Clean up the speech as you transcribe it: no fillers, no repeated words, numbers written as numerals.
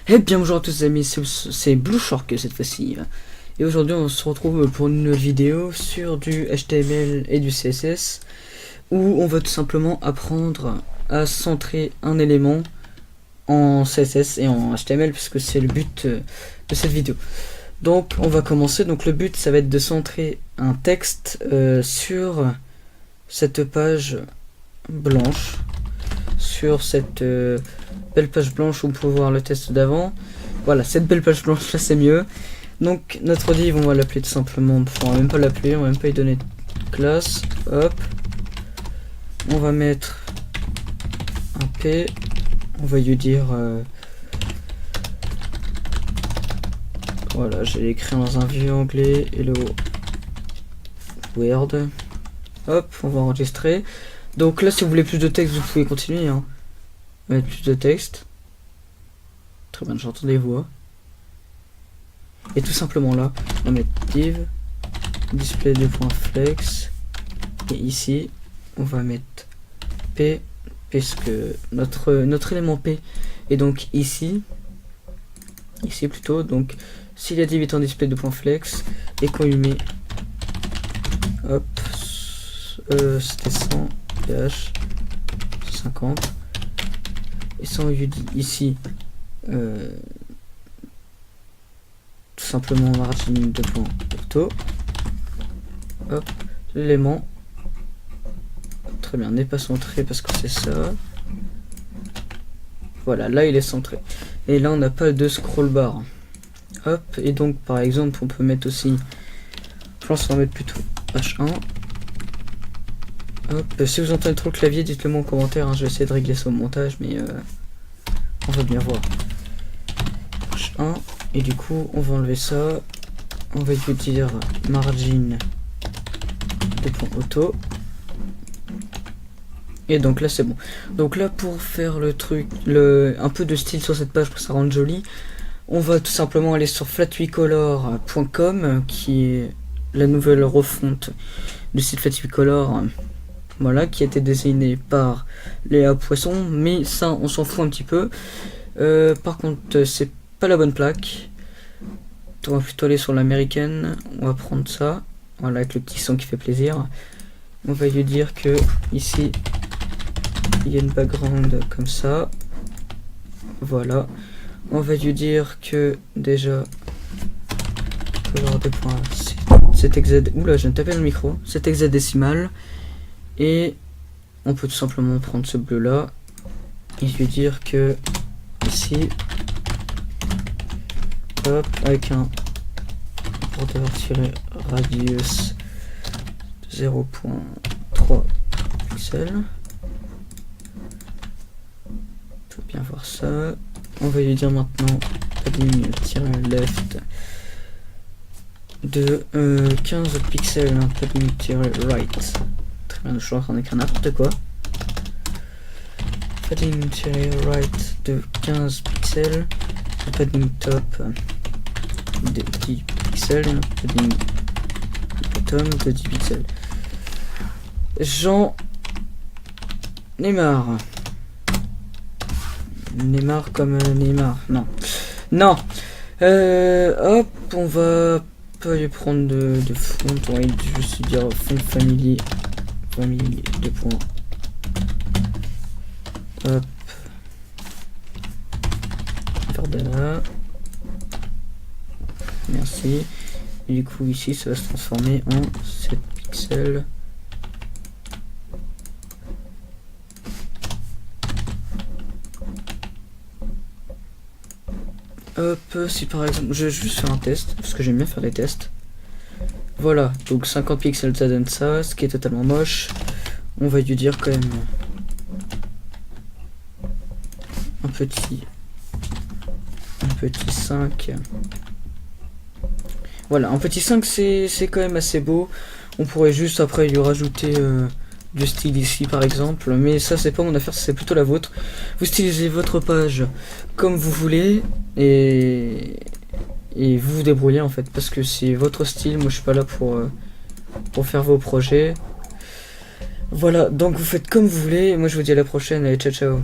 Eh bien bonjour à tous les amis, c'est Blue Shark cette fois-ci. Et aujourd'hui on se retrouve pour une nouvelle vidéo sur du HTML et du CSS, où on va tout simplement apprendre à centrer un élément en CSS et en HTML, puisque c'est le but de cette vidéo. Donc on va commencer, donc le but ça va être de centrer un texte sur cette page blanche, sur cette belle page blanche où on peut voir le test d'avant. Voilà, cette belle page blanche là c'est mieux. Donc notre div on va l'appeler tout simplement, on va même pas l'appeler, on va même pas lui donner de classe. Hop, on va mettre un p, on va lui dire voilà, j'ai écrit dans un vieux anglais hello world. Hop, on va enregistrer. Donc là si vous voulez plus de texte vous pouvez continuer hein. Mettre plus de texte. Très bien, j'entends des voix. Et tout simplement là, on va mettre div display de point flex. Et ici, on va mettre p, puisque notre élément p est donc ici plutôt. Donc si la div est en display de point flex et qu'on lui met hop c'était 100 ph 50 et sans lui dit ici tout simplement margin de point auto, hop, l'élément très bien n'est pas centré parce que c'est ça. Voilà, là il est centré et là on n'a pas de scroll bar. Hop, et donc par exemple on peut mettre aussi, je pense qu'on va mettre plutôt H1. Hop, si vous entendez trop le clavier dites-le moi en commentaire hein, je vais essayer de régler ça au montage, mais on va bien voir. H1, et du coup on va enlever ça, on va lui dire margin de point auto, et donc là c'est bon. Donc là pour faire le truc, un peu de style sur cette page pour que ça rende joli, on va tout simplement aller sur flatwicolor.com qui est la nouvelle refonte du site flatwicolor, voilà, qui a été designé par Léa Poisson, mais ça on s'en fout un petit peu. Par contre c'est pas la bonne plaque, on va plutôt aller sur l'américaine. On va prendre ça, voilà, avec le petit son qui fait plaisir. On va lui dire que ici il y a une background comme ça, voilà. On va lui dire que déjà color de point c'est exa, oula je viens de taper le micro, c'est hexadécimal, et on peut tout simplement prendre ce bleu là et lui dire que ici hop, avec un border-radius 0.3 pixels. Faut bien voir ça. On va lui dire maintenant padding-left de 15 pixels, padding-right. Très bien, je suis en train d'écrire n'importe quoi. Padding-right de 15 pixels. Padding top de 10 pixels, padding bottom de 10 pixels. J'en ai marre. Neymar comme Neymar, non. Non. Hop, on va pas lui prendre de fond, on va juste dire fond family de points. Hop. Là. Merci. Et du coup ici ça va se transformer en 7 pixels. Hop, si par exemple je vais juste faire un test parce que j'aime bien faire des tests. Voilà, donc 50 pixels ça donne ça, ce qui est totalement moche. On va lui dire quand même un petit 5. Voilà, un petit 5 c'est quand même assez beau. On pourrait juste après lui rajouter du style ici par exemple, mais ça c'est pas mon affaire, c'est plutôt la vôtre. Vous stylisez votre page comme vous voulez et vous vous débrouillez en fait, parce que c'est votre style, moi je suis pas là pour faire vos projets. Voilà, donc vous faites comme vous voulez, moi je vous dis à la prochaine, allez ciao ciao.